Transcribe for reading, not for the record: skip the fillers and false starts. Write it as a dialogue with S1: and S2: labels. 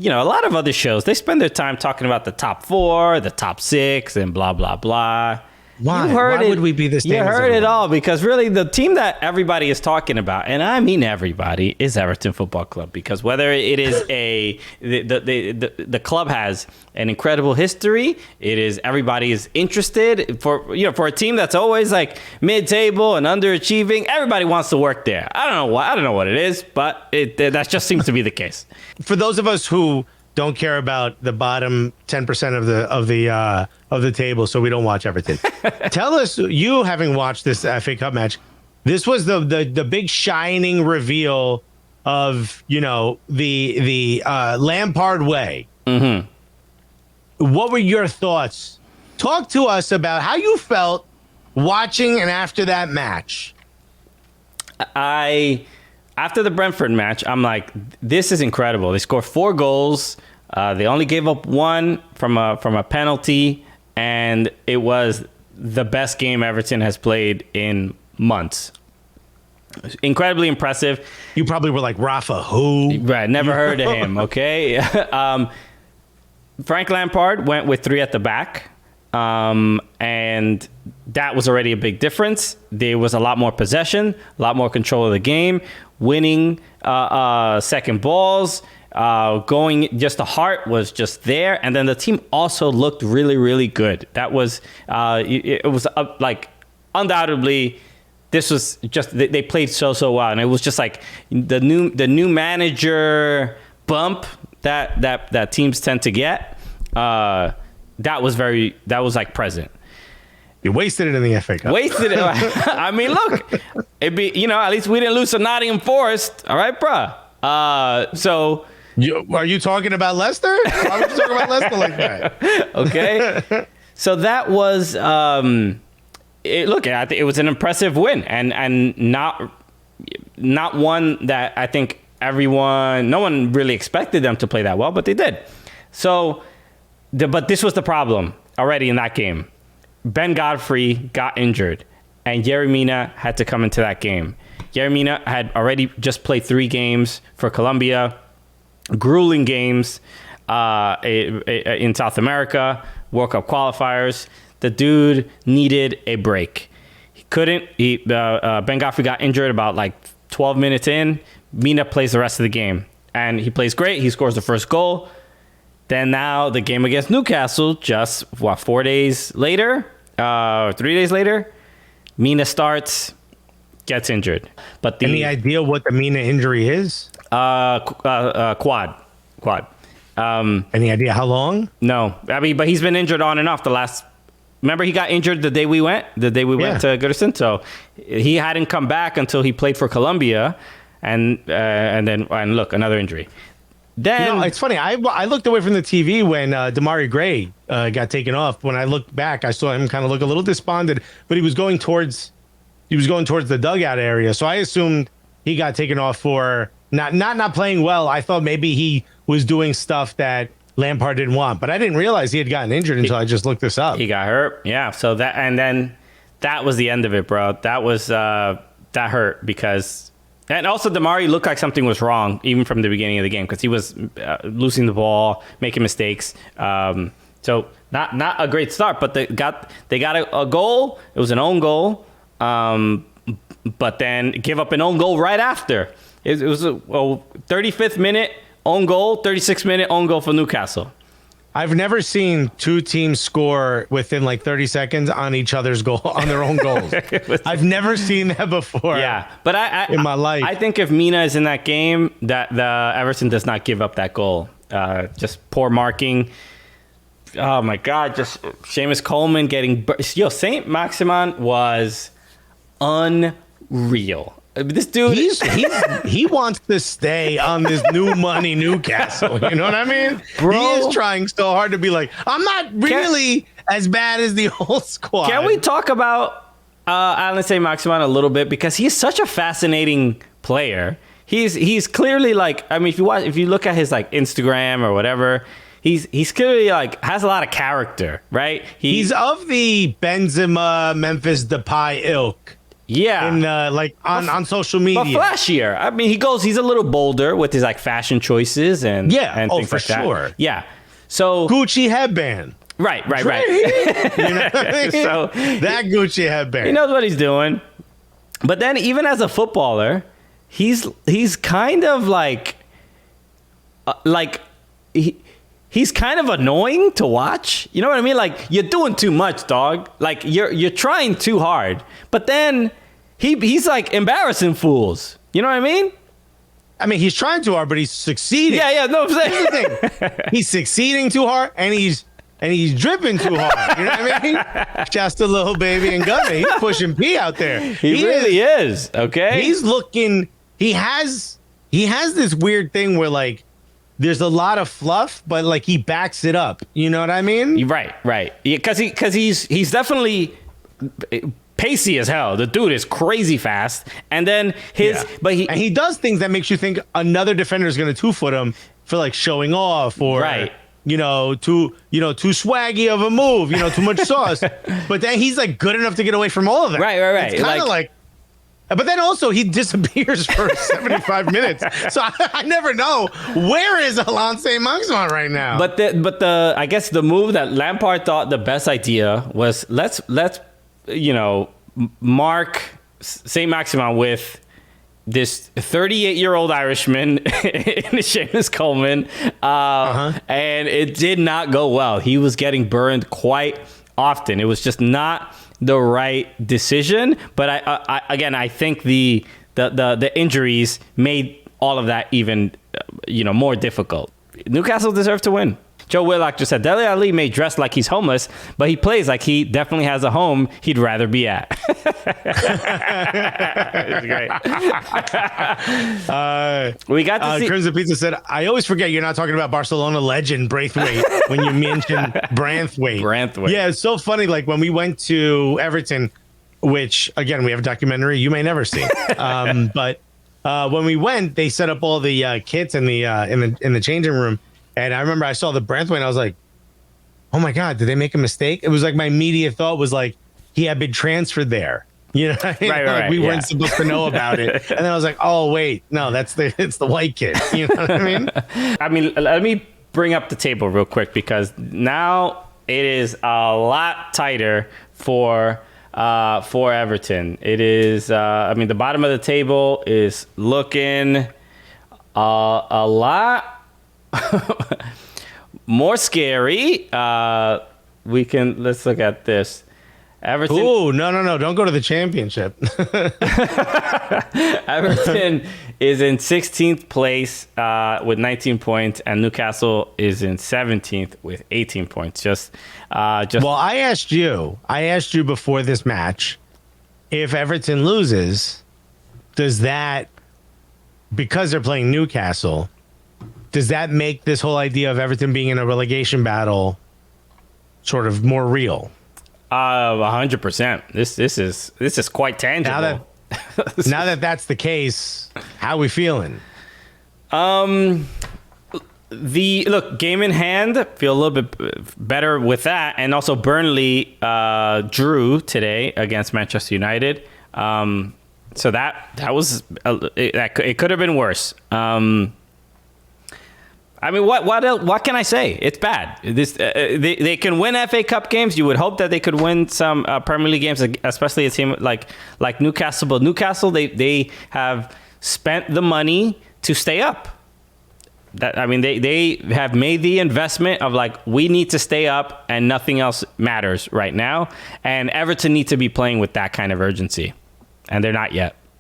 S1: a lot of other shows, they spend their time talking about the top 4, the top 6, and blah, blah, blah.
S2: Why? Why would we be this
S1: You heard it all, because really the team that everybody is talking about, and I mean everybody, is Everton Football Club. Because whether it is the club has an incredible history, it is everybody is interested for a team that's always like mid-table and underachieving. Everybody wants to work there. I don't know what it is, but that just seems to be the case.
S2: For those of us who don't care about the bottom 10% of the table, so we don't watch Everton. Tell us, you having watched this FA Cup match, this was the big shining reveal of the Lampard way.
S1: Mm-hmm.
S2: What were your thoughts? Talk to us about how you felt watching and after that match.
S1: After the Brentford match, I'm like, this is incredible. They scored 4 goals. They only gave up 1 from a penalty, and it was the best game Everton has played in months. Incredibly impressive.
S2: You probably were like, Rafa, who?
S1: Right, never heard of him, okay? Frank Lampard went with 3 at the back. And that was already a big difference. There was a lot more possession, a lot more control of the game, winning second balls, going just the heart was just there. And then the team also looked really, really good. That was, it was like undoubtedly, this was just, they played so well. And it was just like the new manager bump that teams tend to get. That was like present.
S2: You wasted it in the FA Cup.
S1: Wasted it. I mean, look, at least we didn't lose to Nottingham Forest. All right, bruh. So.
S2: Are you talking about Leicester? Why would you talk about Leicester like that?
S1: Okay. So that was, it was an impressive win and not one that I think no one really expected them to play that well, but they did. So, but this was the problem already in that game. Ben Godfrey got injured, and Yerry Mina had to come into that game. Yerry Mina had already just played 3 games for Colombia, grueling games in South America, World Cup qualifiers. The dude needed a break. He couldn't. Ben Godfrey got injured about like 12 minutes in. Mina plays the rest of the game, and he plays great. He scores the first goal. Then now the game against Newcastle, just 4 days later, 3 days later, Mina starts, gets injured. But
S2: any idea what the Mina injury is?
S1: Quad.
S2: Any idea how long?
S1: No, I mean, but he's been injured on and off the last. Remember, he got injured the day we went to Goodison. So he hadn't come back until he played for Colombia, and look, another injury. Then
S2: it's funny. I looked away from the TV when Damari Gray got taken off. When I looked back, I saw him kind of look a little despondent, but he was going towards the dugout area. So I assumed he got taken off for not playing well. I thought maybe he was doing stuff that Lampard didn't want, but I didn't realize he had gotten injured until I just looked this up.
S1: He got hurt. Yeah. So then that was the end of it, bro. That was that hurt because. And also, Damari looked like something was wrong, even from the beginning of the game, because he was losing the ball, making mistakes. So not a great start, but they got a goal. It was an own goal, but then give up an own goal right after. It was a 35th minute own goal, 36th minute own goal for Newcastle.
S2: I've never seen 2 teams score within like 30 seconds on each other's goal, on their own goals. I've never seen that before.
S1: Yeah, but
S2: in my life,
S1: I think if Mina is in that game, that the Everton does not give up that goal. Just poor marking. Oh my God! Just Seamus Coleman getting. Saint Maximin was unreal. This dude,
S2: he wants to stay on this new money Newcastle. You know what I mean?
S1: Bro,
S2: he is trying so hard to be like, I'm not really as bad as the old squad.
S1: Can we talk about Alan St. Maximin a little bit, because he's such a fascinating player. He's clearly like, I mean, if you look at his like Instagram or whatever, he's clearly like has a lot of character, right?
S2: He's of the Benzema, Memphis Depay ilk.
S1: Yeah.
S2: in like on social media.
S1: But flashier. I mean, he's a little bolder with his like fashion choices and things
S2: for
S1: like that.
S2: sure.
S1: Yeah. So
S2: Gucci headband.
S1: Right.
S2: You know what I mean?
S1: So
S2: that Gucci headband.
S1: he knows what he's doing. But then even as a footballer, he's kind of he's kind of annoying to watch. You know what I mean? Like, you're doing too much, dog. Like, you're trying too hard. But then he's like embarrassing fools. You know what I mean?
S2: I mean, he's trying too hard, but he's succeeding.
S1: Yeah. No, I'm saying.
S2: Here's the thing. He's succeeding too hard, and he's dripping too hard. You know what I mean? Just a little baby and Gunner. He's pushing P out there.
S1: He really is. Okay.
S2: He's looking. He has this weird thing where like there's a lot of fluff, but like he backs it up. You know what I mean?
S1: Right. Because he's definitely pacey as hell. The dude is crazy fast, and then he
S2: does things that makes you think another defender is going to 2-foot him for like showing off or too swaggy of a move, too much sauce. But then he's like good enough to get away from all of that.
S1: Right.
S2: It's kind of like. But then also he disappears for 75 minutes, so I never know where is Alonso Maximin right now.
S1: But I guess the move that Lampard thought the best idea was let's mark Saint Maximin with this 38-year-old Irishman in Seamus Coleman, and it did not go well. He was getting burned quite often. It was just not the right decision. But I think the injuries made all of that even more difficult. Newcastle deserved to win. Joe Willock just said, Dele Alli may dress like he's homeless, but he plays like he definitely has a home he'd rather be at. It's great. We got to see.
S2: Crimson Pizza said, I always forget you're not talking about Barcelona legend Braithwaite when you mention Branthwaite. Yeah, it's so funny. Like when we went to Everton, which again, we have a documentary you may never see. But when we went, they set up all the kits in the changing room. And I remember I saw the Branthwaite and I was like, oh my God, did they make a mistake? It was like my immediate thought was like, he had been transferred there. You know,
S1: right,
S2: we weren't supposed to know about it. And then I was like, oh wait, no, it's the white kid. You know what I mean?
S1: I mean, let me bring up the table real quick because now it is a lot tighter for Everton. It is, the bottom of the table is looking a lot more scary. Let's look at this. Everton.
S2: Oh, no. Don't go to the championship.
S1: Everton is in 16th place with 19 points, and Newcastle is in 17th with 18 points. Well,
S2: I asked you before this match, if Everton loses, does that, because they're playing Newcastle, does that make this whole idea of Everton being in a relegation battle sort of more real?
S1: 100%. This is quite tangible.
S2: Now that that's the case, how are we feeling?
S1: Game in hand, feel a little bit better with that, and also Burnley drew today against Manchester United. So that was it could have been worse. I mean, what can I say? It's bad. They can win FA Cup games. You would hope that they could win some Premier League games, especially a team like Newcastle. But Newcastle, they have spent the money to stay up. They have made the investment of like, we need to stay up and nothing else matters right now. And Everton need to be playing with that kind of urgency, and they're not yet.